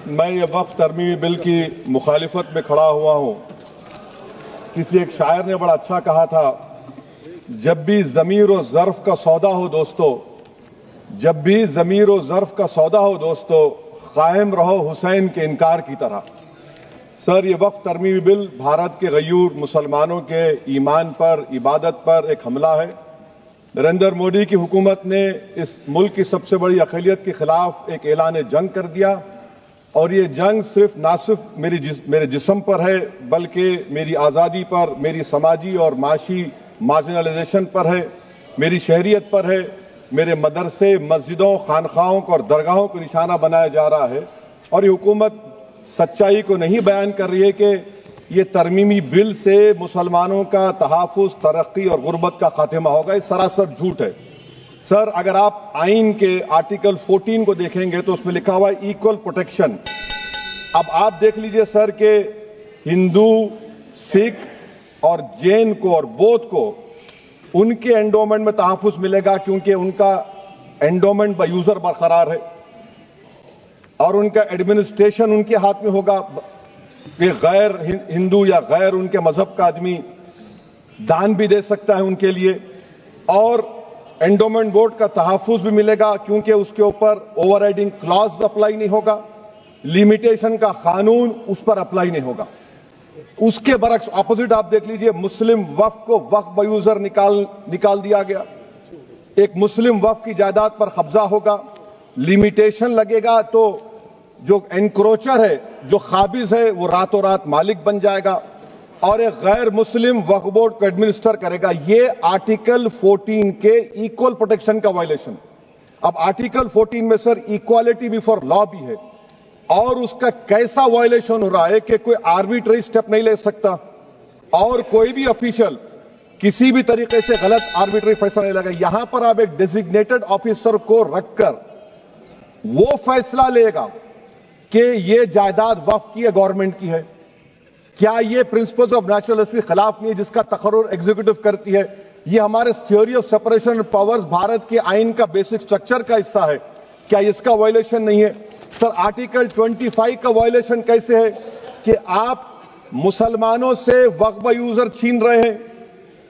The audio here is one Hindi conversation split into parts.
मैं ये वक्फ तरमीमी बिल की मुखालिफत में खड़ा हुआ हूं। किसी एक शायर ने बड़ा अच्छा कहा था, जब भी ज़मीर और ज़र्फ का सौदा हो दोस्तों, जब भी ज़मीर और ज़र्फ का सौदा हो दोस्तों, कायम रहो हुसैन के इनकार की तरह। सर, ये वक्फ तरमीमी बिल भारत के गयूर मुसलमानों के ईमान पर, इबादत पर एक हमला है। नरेंद्र मोदी की हुकूमत ने इस मुल्क की सबसे बड़ी अक़लियत के खिलाफ एक ऐलान जंग कर दिया, और ये जंग ना सिर्फ मेरे जिस्म पर है, बल्कि मेरी आज़ादी पर, मेरी समाजी और माशी मार्जिनलाइजेशन पर है, मेरी शहरियत पर है, मेरे मदरसे, मस्जिदों, खानखाहों को और दरगाहों को निशाना बनाया जा रहा है। और ये हुकूमत सच्चाई को नहीं बयान कर रही है कि ये तरमीमी बिल से मुसलमानों का तहफ़्फ़ुज़, तरक्की और गुर्बत का खात्मा होगा। ये सरासर झूठ है। सर, अगर आप आइन के आर्टिकल 14 को देखेंगे तो उसमें लिखा हुआ है इक्वल प्रोटेक्शन। अब आप देख लीजिए सर कि हिंदू, सिख और जैन को और बौद्ध को उनके एंडोमेंट में तहफ़्फ़ुज़ मिलेगा, क्योंकि उनका एंडोमेंट बाय यूजर बरकरार है और उनका एडमिनिस्ट्रेशन उनके हाथ में होगा। कि गैर हिंदू या गैर उनके मजहब का आदमी दान भी दे सकता है उनके लिए, और एंडोमेंट बोर्ड का तहफ़्फ़ुज़ भी मिलेगा, क्योंकि उसके ऊपर ओवरराइडिंग क्लॉज अप्लाई नहीं होगा, लिमिटेशन का कानून उस पर अप्लाई नहीं होगा। उसके बरक्स ऑपोजिट आप देख लीजिए, मुस्लिम वक्फ को वक्फ बाय यूजर निकाल दिया गया। एक मुस्लिम वक्फ की जायदाद पर कब्जा होगा, लिमिटेशन लगेगा तो जो एनक्रोचर है, जो खाबिज है, वो रातों रात मालिक बन जाएगा और एक गैर मुस्लिम वक्फ बोर्ड को एडमिनिस्टर करेगा। ये आर्टिकल 14 के इक्वल प्रोटेक्शन का वायलेशन। अब आर्टिकल 14 में सर इक्वालिटी बिफोर लॉ भी है, और उसका कैसा वायलेशन हो रहा है कि कोई आर्बिट्ररी स्टेप नहीं ले सकता और कोई भी ऑफिशियल किसी भी तरीके से गलत आर्बिट्ररी फैसला नहीं लेगा। यहां पर आप एक डेजिग्नेटेड ऑफिसर को रखकर वो फैसला लेगा कि ये जायदाद वक्फ की है, गवर्नमेंट की है। क्या ये प्रिंसिपल्स ऑफ नेचुरल के खिलाफ नहीं है, जिसका तकर्रुर एग्जीक्यूटिव करती है? ये हमारे theory of separation of powers, Bharat के आइन का बेसिक स्ट्रक्चर का हिस्सा है। क्या इसका वायलेशन नहीं है? सर, आर्टिकल 25 का वायलेशन कैसे है कि आप मुसलमानों से वक्फ बाय यूजर छीन रहे हैं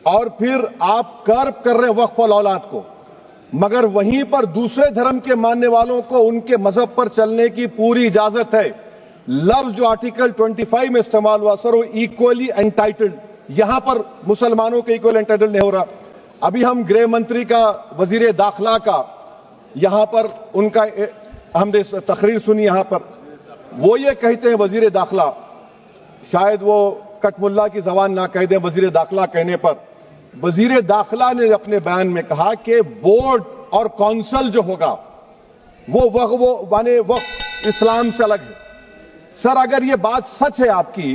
और फिर आप कर्ब कर रहे हैं वक्फ वाल औलाद को, मगर वहीं पर दूसरे धर्म के मानने वालों को उनके मजहब पर चलने की पूरी इजाजत है। लफ्ज जो आर्टिकल 25 में इस्तेमाल हुआ सर, वो इक्वली एंटाइटल्ड, यहां पर मुसलमानों के इक्वल एंटाइटल्ड नहीं हो रहा। अभी हम गृह मंत्री का, वजीर दाखिला का यहां पर उनका हमने तकरीर सुनी, यहां पर वो ये कहते हैं, वजीर दाखिला, शायद वो कटमुल्ला की जबान ना कह दें, वजीर दाखिला कहने पर वजीर दाखिला ने अपने बयान में कहा कि बोर्ड और काउंसिल जो होगा वो माने वक्फ इस्लाम से अलग है। सर, अगर ये बात सच है आपकी,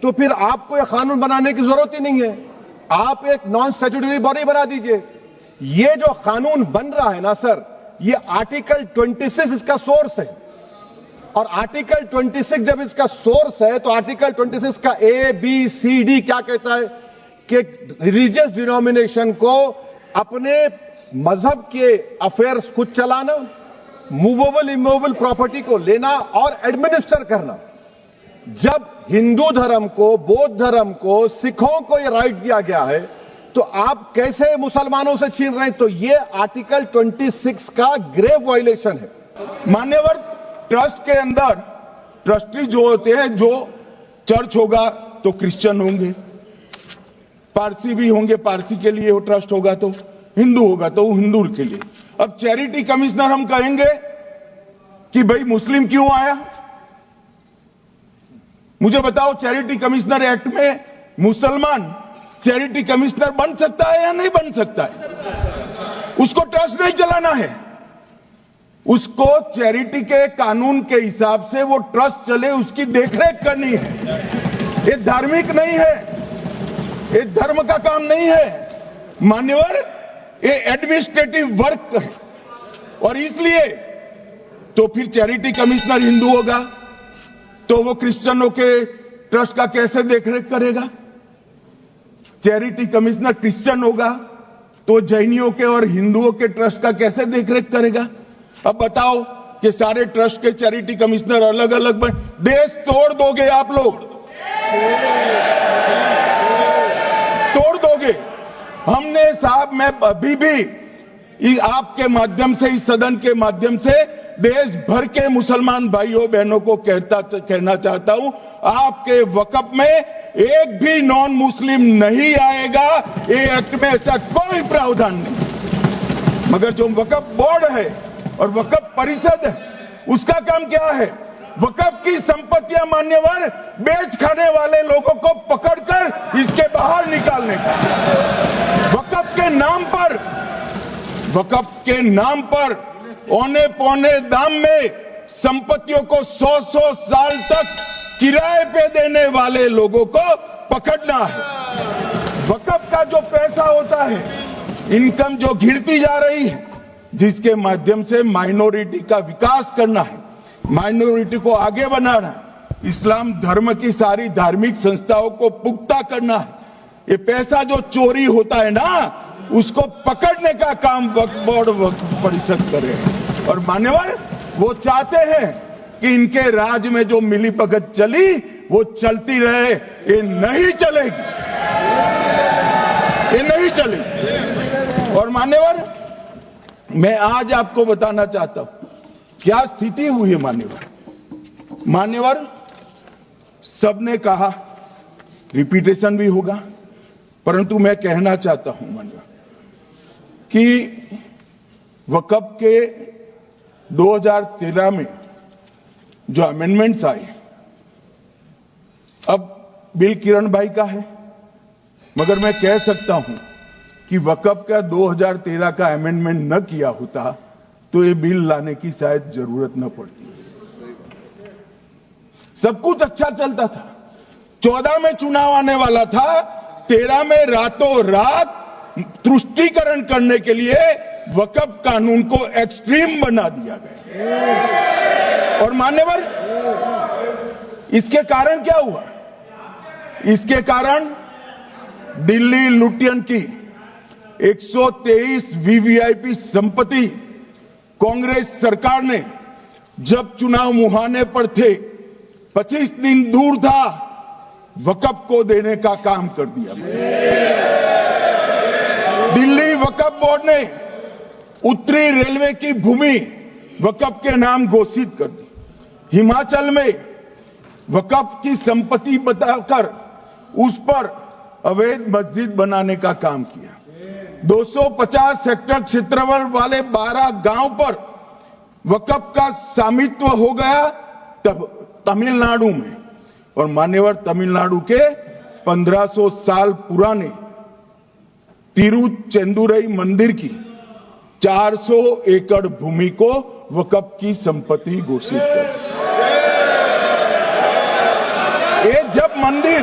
तो फिर आपको यह कानून बनाने की जरूरत ही नहीं है। आप एक नॉन स्टैट्यूटरी बॉडी बना दीजिए। ये जो कानून बन रहा है ना सर, ये आर्टिकल 26 इसका सोर्स है, और आर्टिकल 26 जब इसका सोर्स है तो आर्टिकल 26 का ABCD क्या कहता है कि रिलीजियस डिनोमिनेशन को अपने मजहब के अफेयर्स खुद चलाना, मूवेबल इमूवेबल प्रॉपर्टी को लेना और एडमिनिस्टर करना। जब हिंदू धर्म को, बौद्ध धर्म को, सिखों को यह राइट दिया गया है, तो आप कैसे मुसलमानों से छीन रहे हैं? तो ये आर्टिकल 26 का ग्रेव वायलेशन है। मान्यवर, ट्रस्ट के अंदर ट्रस्टी जो होते हैं, जो चर्च होगा तो क्रिश्चियन होंगे, पारसी भी होंगे, पारसी के लिए वो ट्रस्ट होगा, तो हिंदू होगा तो हिंदू के लिए। अब चैरिटी कमिश्नर हम कहेंगे कि भाई मुस्लिम क्यों आया? मुझे बताओ, चैरिटी कमिश्नर एक्ट में मुसलमान चैरिटी कमिश्नर बन सकता है या नहीं बन सकता है? उसको ट्रस्ट नहीं चलाना है, उसको चैरिटी के कानून के हिसाब से वो ट्रस्ट चले, उसकी देखरेख करनी है। ये धार्मिक नहीं है, ये धर्म का काम नहीं है मान्यवर, ये एडमिनिस्ट्रेटिव वर्क है। और इसलिए तो फिर चैरिटी कमिश्नर हिंदू होगा तो वो क्रिश्चियनों के ट्रस्ट का कैसे देखरेख करेगा? चैरिटी कमिश्नर क्रिश्चियन होगा तो जैनियों के और हिंदुओं के ट्रस्ट का कैसे देखरेख करेगा? अब बताओ कि सारे ट्रस्ट के चैरिटी कमिश्नर अलग अलग बन, देश तोड़ दोगे आप लोग, तोड़ दोगे। हमने साहब, मैं अभी भी आपके माध्यम से, इस सदन के माध्यम से देश भर के मुसलमान भाइयों बहनों को कहना चाहता हूं, आपके वक्फ में एक भी नॉन मुस्लिम नहीं आएगा। ये एक्ट में ऐसा कोई प्रावधान नहीं। मगर जो वक्फ बोर्ड है और वक्फ परिषद है, उसका काम क्या है? वक्फ की संपत्तियां मान्यवर बेच खाने वाले लोगों को पकड़कर इसके बाहर निकालने का। वक्फ के नाम पर औने पौने दाम में संपत्तियों को 100 साल तक किराए पे देने वाले लोगों को पकड़ना है। वक्फ का जो पैसा होता है, इनकम जो घिरती जा रही है, जिसके माध्यम से माइनॉरिटी का विकास करना है, माइनॉरिटी को आगे बढ़ाना है, इस्लाम धर्म की सारी धार्मिक संस्थाओं को पुख्ता करना है। ये पैसा जो चोरी होता है ना, उसको पकड़ने का काम वक्फ बोर्ड, वक्फ परिषद कर रहे हैं। और मान्यवर, वो चाहते हैं कि इनके राज में जो मिलीभगत चली वो चलती रहे। ये नहीं चलेगी, ये नहीं चलेगी। और मान्यवर, मैं आज आपको बताना चाहता हूं क्या स्थिति हुई है। मान्यवर, सबने कहा, रिपीटेशन भी होगा, परंतु मैं कहना चाहता हूं मान्यवर कि वक्फ के 2013 में जो अमेंडमेंट्स आए, अब बिल किरण भाई का है, मगर मैं कह सकता हूं कि वक्फ का 2013 का अमेंडमेंट न किया होता तो ये बिल लाने की शायद जरूरत न पड़ती। सब कुछ अच्छा चलता था। 14 में चुनाव आने वाला था, 13 में रातों रात तुष्टीकरण करने के लिए वक्फ कानून को एक्सट्रीम बना दिया गया। और मान्यवर, इसके कारण क्या हुआ? इसके कारण दिल्ली लुटियन की 123 वीवीआईपी संपत्ति कांग्रेस सरकार ने जब चुनाव मुहाने पर थे, 25 दिन दूर था, वक्फ को देने का काम कर दिया। दिल्ली वक्फ बोर्ड ने उत्तरी रेलवे की भूमि वक्फ के नाम घोषित कर दी। हिमाचल में वक्फ की संपत्ति बताकर उस पर अवैध मस्जिद बनाने का काम किया। 250 हेक्टेयर क्षेत्रफल वाले 12 गांव पर वक्फ का स्वामित्व हो गया तब तमिलनाडु में। और मान्यवर, तमिलनाडु के 1500 साल पुराने तिरुचेंदुरई मंदिर की 400 एकड़ भूमि को वक्फ की संपत्ति घोषित कर। ये जब मंदिर